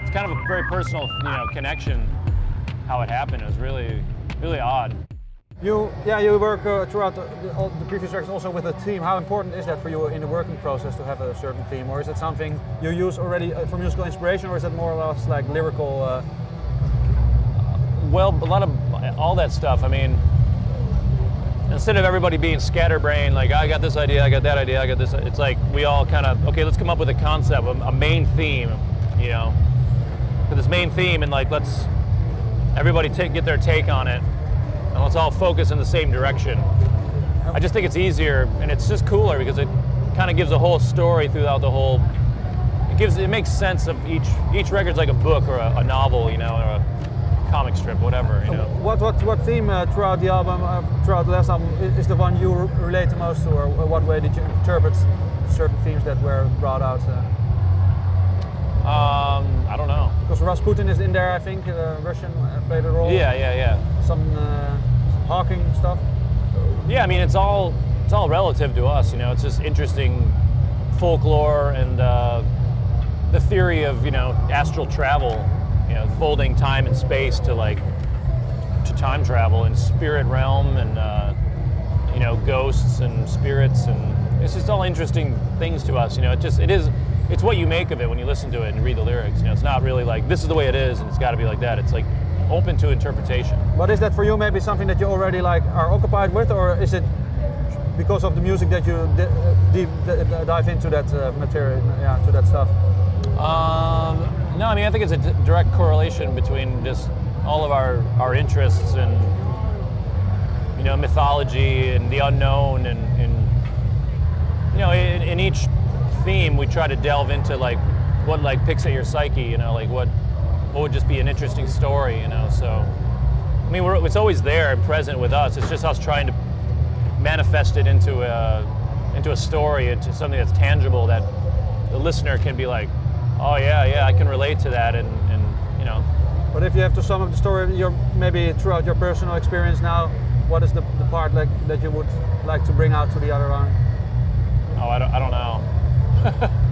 it's kind of a very personal, connection. How it happened. It was really, really odd. You work throughout all the previous records also with a theme. How important is that for you in the working process to have a certain theme, or is it something you use already for musical inspiration, or is it more or less like lyrical? Well, a lot of all that stuff. I mean, instead of everybody being scatterbrained, like I got this idea, I got that idea, I got this. It's like we all kind of let's come up with a concept, a main theme, for this main theme, and like let's everybody get their take on it. And let's all focus in the same direction. I just think it's easier, and it's just cooler because it kind of gives a whole story throughout the whole. It makes sense of each record's like a book or a novel, or a comic strip, whatever. What theme throughout the album, throughout the last album, is the one you relate the most to, or what way did you interpret certain themes that were brought out? I don't know. Because Rasputin is in there, I think. Russian played a role. Yeah. Some Hawking stuff. Yeah, I mean it's all relative to us. It's just interesting folklore and the theory of astral travel. Folding time and space to time travel and spirit realm and ghosts and spirits, and it's just all interesting things to us. It's what you make of it when you listen to it and read the lyrics. It's not really like this is the way it is and it's got to be like that. It's like open to interpretation. But is that for you maybe something that you already are occupied with, or is it because of the music that you dive into that material, to that stuff? No, I mean I think it's a direct correlation between just all of our interests and mythology and the unknown, and in each theme we try to delve into what picks at your psyche, what would just be an interesting story, So, I mean, it's always there and present with us. It's just us trying to manifest it into a story, into something that's tangible that the listener can be like, oh yeah, I can relate to that, and. But if you have to sum up the story, maybe throughout your personal experience now, what is the part that you would like to bring out to the other one? Oh, I don't know.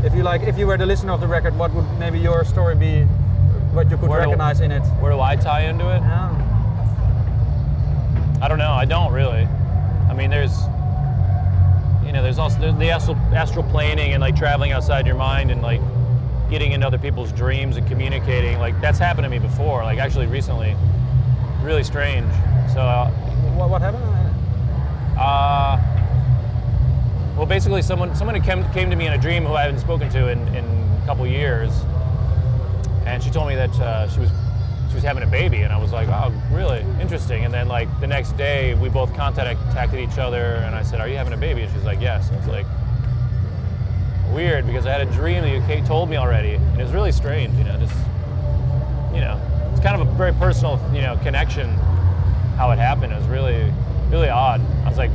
If you were the listener of the record, what would maybe your story be? What you could recognize in it? Where do I tie into it? Yeah. I don't know. I don't really. I mean, there's also the astral planing and traveling outside your mind and getting into other people's dreams and communicating. That's happened to me before. Actually recently, really strange. So. What happened? Well, basically, someone came to me in a dream who I haven't spoken to in a couple years, and she told me that she was having a baby, and I was like, oh, really interesting. And then the next day, we both contacted each other, and I said, are you having a baby? And she's like, yes. And it's weird because I had a dream that you told me already, and it was really strange. It's kind of a very personal, connection. How it happened. It was really, really odd. I was like.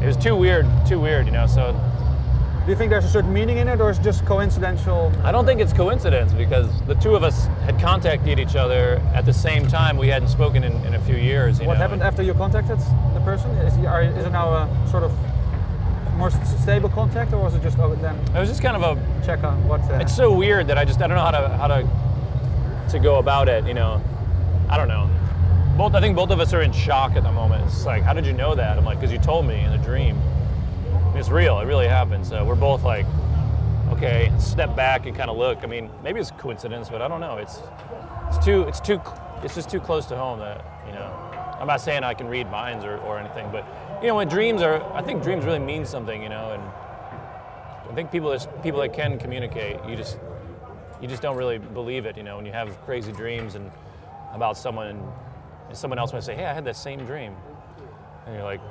It was too weird, so. Do you think there's a certain meaning in it, or is it just coincidental? I don't think it's coincidence, because the two of us had contacted each other at the same time. We hadn't spoken in a few years. What happened after you contacted the person? Is it now a sort of more stable contact, or was it just then? It was just kind of a check on what. It's so weird that I don't know how to go about it. I don't know. I think both of us are in shock at the moment. It's like, how did you know that? I'm like, because you told me in a dream. I mean, it's real. It really happened. So we're both like, okay, step back and kind of look. I mean, maybe it's a coincidence, but I don't know. It's just too close to home that I'm not saying I can read minds or anything, but when I think dreams really mean something, and I think people that can communicate, you just don't really believe it, when you have crazy dreams and about someone. And someone else might say, hey, I had that same dream. And you're like,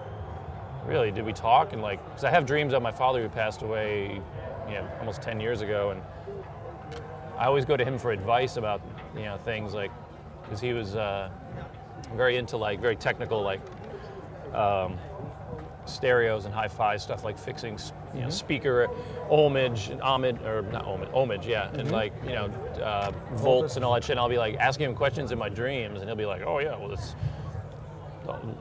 really, did we talk? And because I have dreams of my father who passed away, almost 10 years ago, and I always go to him for advice about, things because he was very into very technical, stereos and hi-fi stuff, fixing, speaker ohmage and ohmage, yeah, and volts and all that shit. And I'll be asking him questions in my dreams, and he'll be like, oh yeah, well this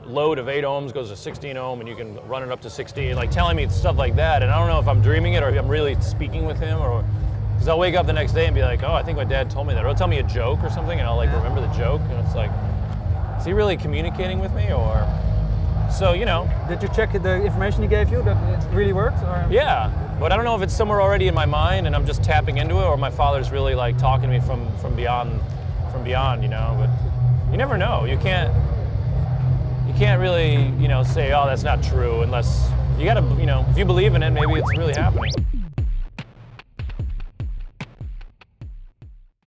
load of 8 ohms goes to 16 ohm, and you can run it up to 16, telling me stuff like that. And I don't know if I'm dreaming it or if I'm really speaking with him, or Because I'll wake up the next day and be like, oh, I think my dad told me that. Or he'll tell me a joke or something, and I'll like remember the joke, and it's like, is he really communicating with me, or? So, you know. Did you check the information he gave you, that it really worked? Or? Yeah, but I don't know if it's somewhere already in my mind and I'm just tapping into it, or my father's really like talking to me from beyond, you know. But you never know. You can't really, you know, say, oh, that's not true, unless you gotta, you know, if you believe in it, maybe it's really happening.